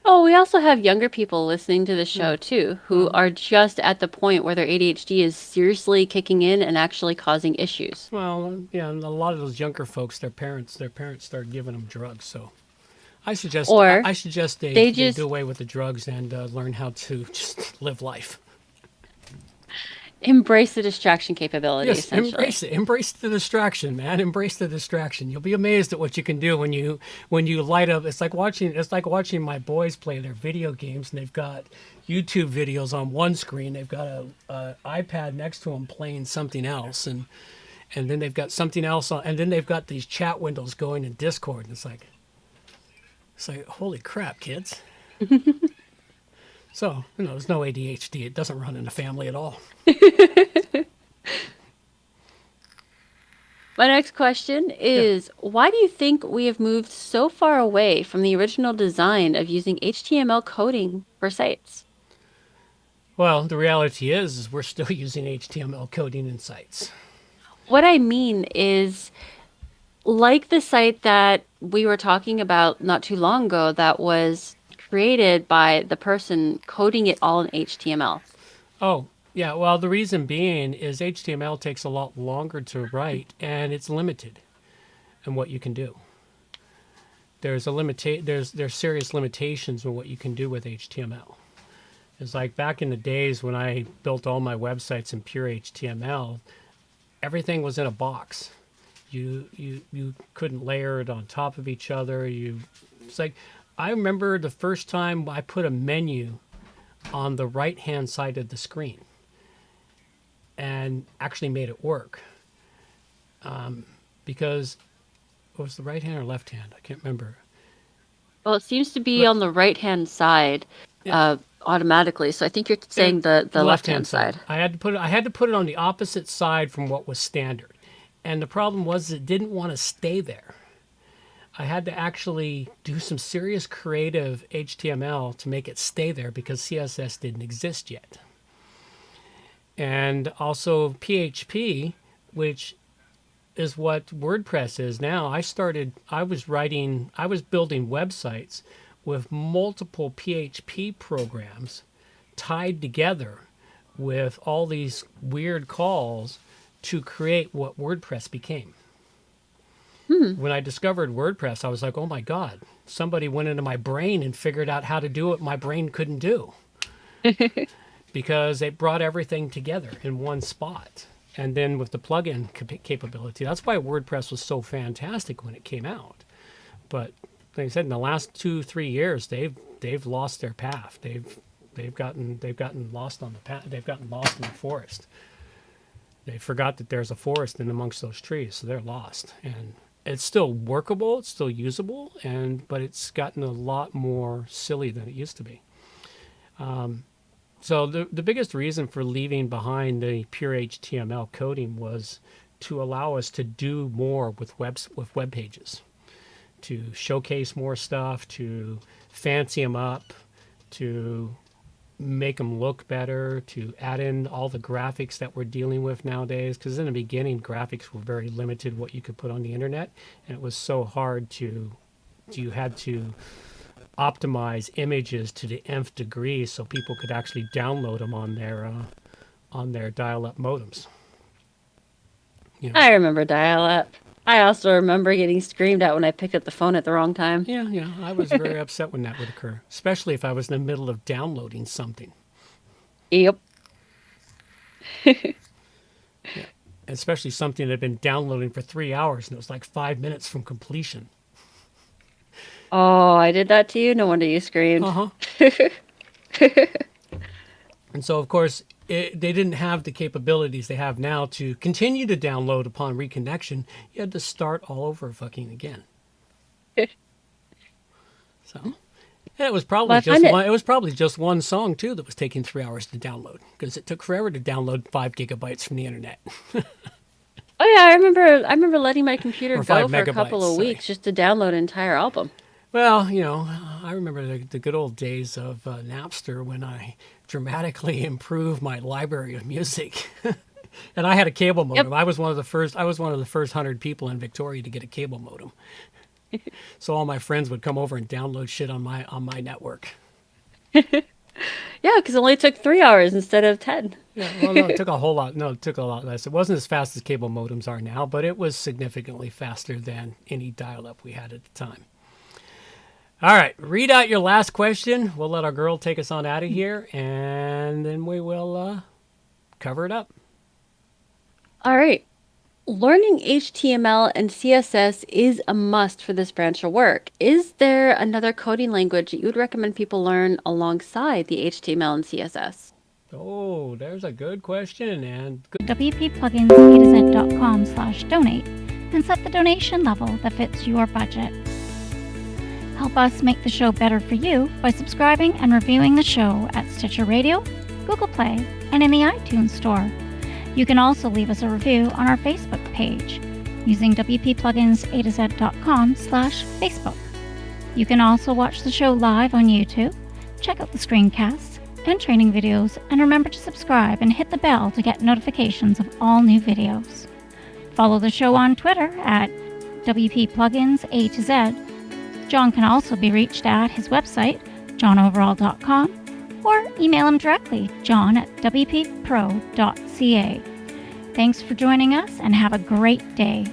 Oh, we also have younger people listening to the show too, who are just at the point where their ADHD is seriously kicking in and actually causing issues. Well, yeah, and a lot of those younger folks, their parents started giving them drugs. So Or I suggest they they just do away with the drugs and learn how to just live life. embrace the distraction capability, Yes, essentially. embrace it. Embrace the distraction, man. Embrace the distraction. You'll be amazed at what you can do when you light up. It's like watching my boys play their video games, and they've got YouTube videos on one screen. They've got a iPad next to them playing something else, and then they've got something else on, and then they've got these chat windows going in Discord. And it's like holy crap, kids. So, there's no ADHD. It doesn't run in the family at all. My next question is, why do you think we have moved so far away from the original design of using HTML coding for sites? Well, the reality is we're still using HTML coding in sites. What I mean is, like the site that we were talking about not too long ago that was created by the person coding it all in HTML. Oh, yeah. Well, the reason being is HTML takes a lot longer to write, and it's limited in what you can do. There's serious limitations in what you can do with HTML. It's like back in the days when I built all my websites in pure HTML, everything was in a box. You couldn't layer it on top of each other. It's like I remember the first time I put a menu on the right-hand side of the screen and actually made it work. Because it was the right hand or left hand? I can't remember. Well, it seems to be on the right-hand side automatically. So I think you're saying the left-hand side. I had to put it on the opposite side from what was standard. And the problem was it didn't want to stay there. I had to actually do some serious creative HTML to make it stay there because CSS didn't exist yet. And also PHP, which is what WordPress is now. I was building websites with multiple PHP programs tied together with all these weird calls to create what WordPress became. When I discovered WordPress, I was like, oh my God, somebody went into my brain and figured out how to do what my brain couldn't do. Because it brought everything together in one spot. And then with the plugin capability, that's why WordPress was so fantastic when it came out. But like I said, in the last 2-3 years, they've lost their path. They've gotten lost on the path. They've gotten lost in the forest. They forgot that there's a forest in amongst those trees, so they're lost. And it's still workable, it's still usable, but it's gotten a lot more silly than it used to be. So the biggest reason for leaving behind the pure HTML coding was to allow us to do more with web pages, to showcase more stuff, to fancy them up, to make them look better, to add in all the graphics that we're dealing with nowadays. Because in the beginning, graphics were very limited what you could put on the internet, and it was so hard you had to optimize images to the nth degree so people could actually download them on their dial-up modems. I remember dial-up. I also remember getting screamed at when I picked up the phone at the wrong time. Yeah, I was very upset when that would occur, especially if I was in the middle of downloading something. Yep. Especially something that had been downloading for 3 hours and it was like 5 minutes from completion. Oh, I did that to you? No wonder you screamed. And so, of course, they didn't have the capabilities they have now to continue to download upon reconnection. You had to start all over fucking again. So, and it was probably Well, I just find one. It was probably just one song too that was taking 3 hours to download because it took forever to download 5 gigabytes from the internet. Oh yeah, I remember letting my computer Or go 5 for a couple megabytes, of sorry. weeks just to download an entire album. Well, I remember the good old days of Napster when I dramatically improved my library of music. And I had a cable modem. Yep. I was one of the first 100 people in Victoria to get a cable modem. So all my friends would come over and download shit on my network. Yeah, because it only took 3 hours instead of 10. Yeah, well, no, it took a whole lot. No, it took a lot less. It wasn't as fast as cable modems are now, but it was significantly faster than any dial-up we had at the time. All right, read out your last question. We'll let our girl take us on out of here, and then we will cover it up. All right. Learning HTML and CSS is a must for this branch of work. Is there another coding language that you would recommend people learn alongside the HTML and CSS? Oh, there's a good question, and good. wppluginsa2z.com/donate and set the donation level that fits your budget. Help us make the show better for you by subscribing and reviewing the show at Stitcher Radio, Google Play, and in the iTunes Store. You can also leave us a review on our Facebook page using wppluginsa2z.com/Facebook. You can also watch the show live on YouTube, check out the screencasts and training videos, and remember to subscribe and hit the bell to get notifications of all new videos. Follow the show on Twitter at wppluginsa2z. John can also be reached at his website, johnoverall.com, or email him directly, john@wppro.ca. Thanks for joining us and have a great day.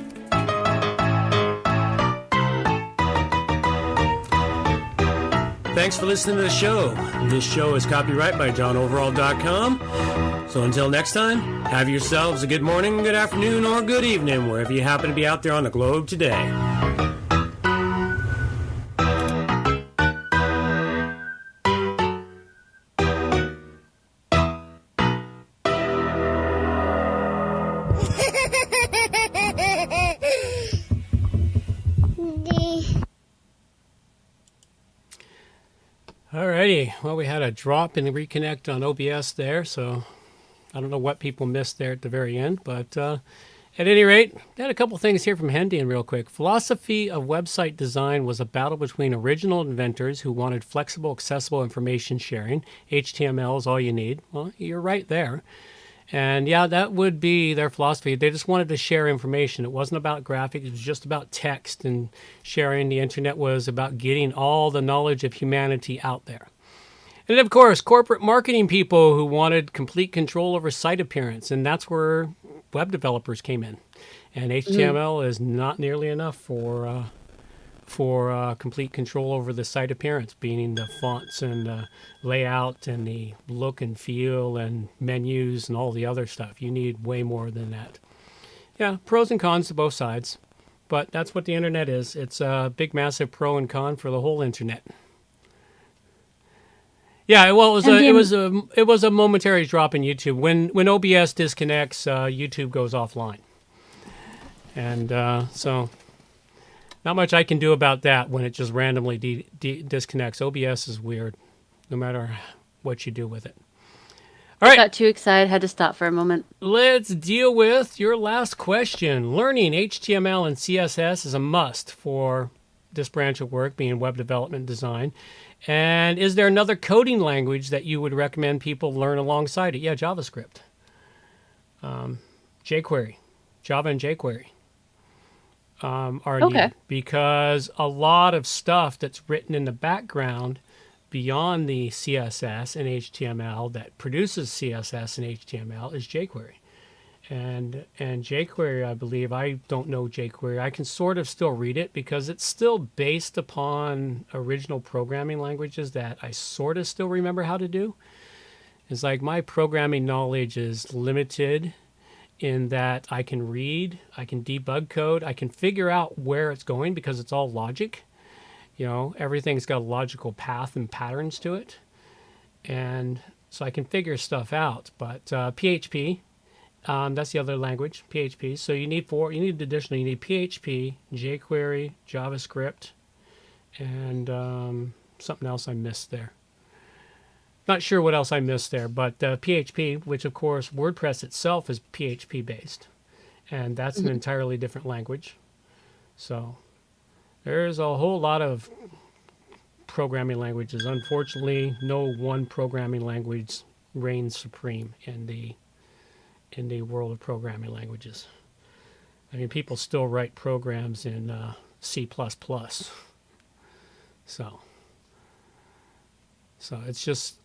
Thanks for listening to the show. This show is copyright by johnoverall.com. So until next time, have yourselves a good morning, good afternoon, or good evening, wherever you happen to be out there on the globe today. Alrighty, well, we had a drop in the reconnect on OBS there, so I don't know what people missed there at the very end, but at any rate, I had a couple things here from Hendian real quick. Philosophy of website design was a battle between original inventors who wanted flexible, accessible information sharing. HTML is all you need. Well, you're right there. And yeah, that would be their philosophy. They just wanted to share information. It wasn't about graphics. It was just about text and sharing. The internet was about getting all the knowledge of humanity out there. And of course, corporate marketing people who wanted complete control over site appearance. And that's where web developers came in. And HTML is not nearly enough for complete control over the site appearance, meaning the fonts and the layout and the look and feel and menus and all the other stuff. You need way more than that. Yeah, pros and cons to both sides, but that's what the internet is. It's a big, massive pro and con for the whole internet. Yeah, well, it was a momentary drop in YouTube. When OBS disconnects, YouTube goes offline, and so. Not much I can do about that when it just randomly disconnects. OBS is weird, no matter what you do with it. All right. Got too excited, had to stop for a moment. Let's deal with your last question. Learning HTML and CSS is a must for this branch of work, being web development design. And is there another coding language that you would recommend people learn alongside it? Yeah, JavaScript. jQuery. Java and jQuery. Are needed because a lot of stuff that's written in the background beyond the CSS and HTML that produces CSS and HTML is jQuery. And jQuery, I believe, I don't know jQuery. I can sort of still read it because it's still based upon original programming languages that I sort of still remember how to do. It's like my programming knowledge is limited in that I can read, I can debug code, I can figure out where it's going because it's all logic. You know, everything's got a logical path and patterns to it. And so I can figure stuff out. But PHP, that's the other language, PHP. So you need PHP, jQuery, JavaScript, and something else I missed there. Not sure what else I missed there, but PHP, which of course WordPress itself is PHP based, and that's an entirely different language. So there's a whole lot of programming languages. Unfortunately, no one programming language reigns supreme in the world of programming languages. I mean, people still write programs in C++. So it's just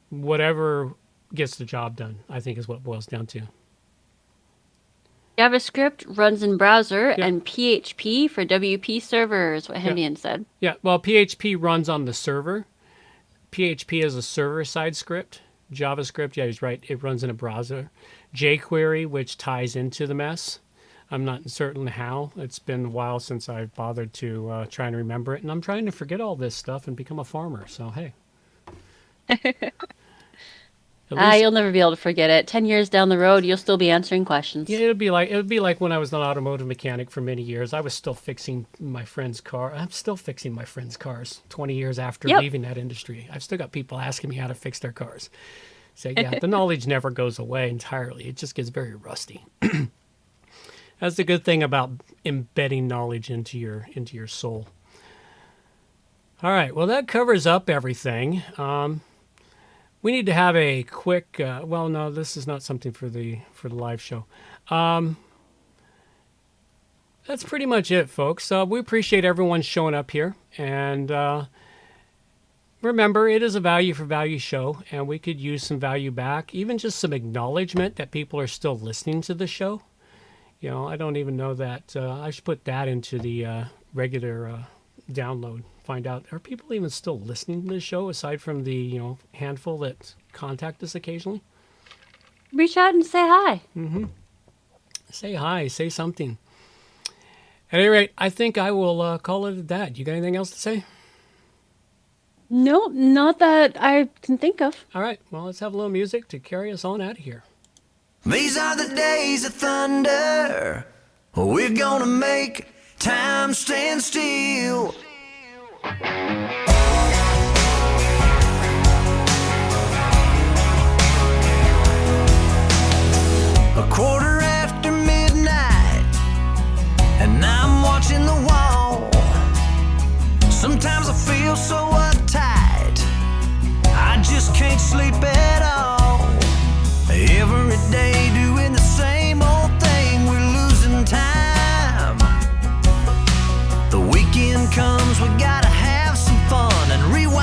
whatever gets the job done, I think, is what it boils down to. JavaScript runs in browser, and PHP for WP servers, what Hendian said. Yeah, well, PHP runs on the server. PHP is a server-side script. JavaScript, yeah, he's right, it runs in a browser. jQuery, which ties into the mess. I'm not certain how. It's been a while since I've bothered to try and remember it, and I'm trying to forget all this stuff and become a farmer, so hey. You'll never be able to forget it. 10 years down the road, you'll still be answering questions. Yeah, it would be like when I was an automotive mechanic for many years. I was still fixing my friend's car. I'm still fixing my friend's cars 20 years after leaving that industry. I've still got people asking me how to fix their cars. So yeah, the knowledge never goes away entirely. It just gets very rusty. That's the good thing about embedding knowledge into your soul. All right, well, that covers up everything. We need to have a quick. Well, no, this is not something for the live show. That's pretty much it, folks. We appreciate everyone showing up here, and remember, it is a value for value show, and we could use some value back, even just some acknowledgement that people are still listening to the show. You know, I don't even know that. I should put that into the regular download. Find out, are people even still listening to the show aside from the handful that contact us occasionally? Reach out and say hi. Say hi, say something. At any rate, I think I will call it at that. You got anything else to say? No, not that I can think of. All right, well, let's have a little music to carry us on out of here. These are the days of thunder. We're gonna make time stand still. A quarter after midnight, and I'm watching the wall. Sometimes I feel so uptight, I just can't sleep at all. Every day doing the same old thing, we're losing time. The weekend comes, we gotta have some fun and rewind.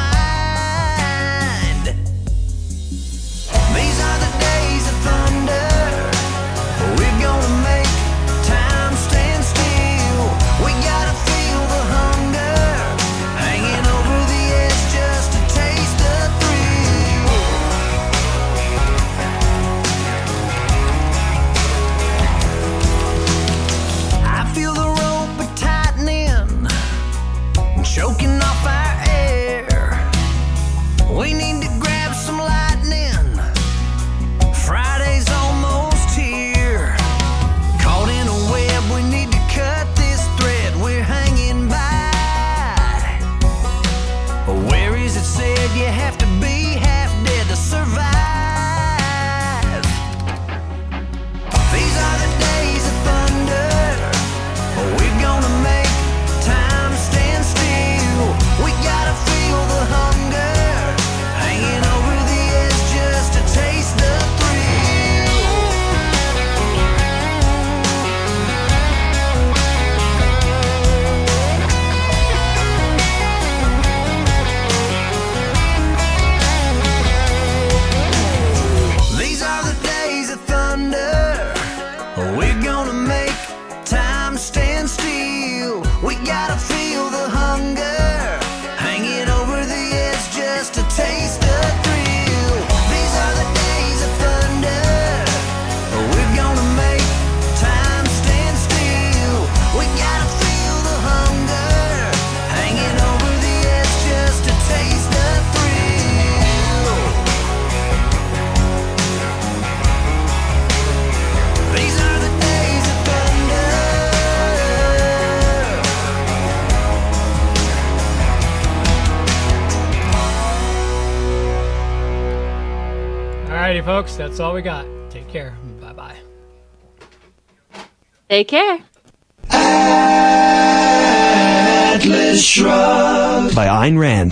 These are the days of thunder. We're gonna make time stand still. We gotta feel the hunger, hanging over the edge just to taste the thrill. I feel the rope tightening, choking off our air. We need to grab some lightning. Friday's almost here. Caught in a web, we need to cut this thread we're hanging by. Where is it said you have to be half dead to survive? These are the days of thunder. We're gonna make time stand still. We gotta feel the hunger, hanging over the edge just to taste the thrill. These are the days of thunder. We're gonna make time stand still. We gotta feel the hunger, hanging over the edge just to taste the thrill. These are the days of thunder. We're gonna make time stand still. We gotta feel the hunger, hanging over the edge just to taste the thrill. folks. That's all we got. Take care. Bye-bye. Take care. Atlas Shrugged by Ayn Rand.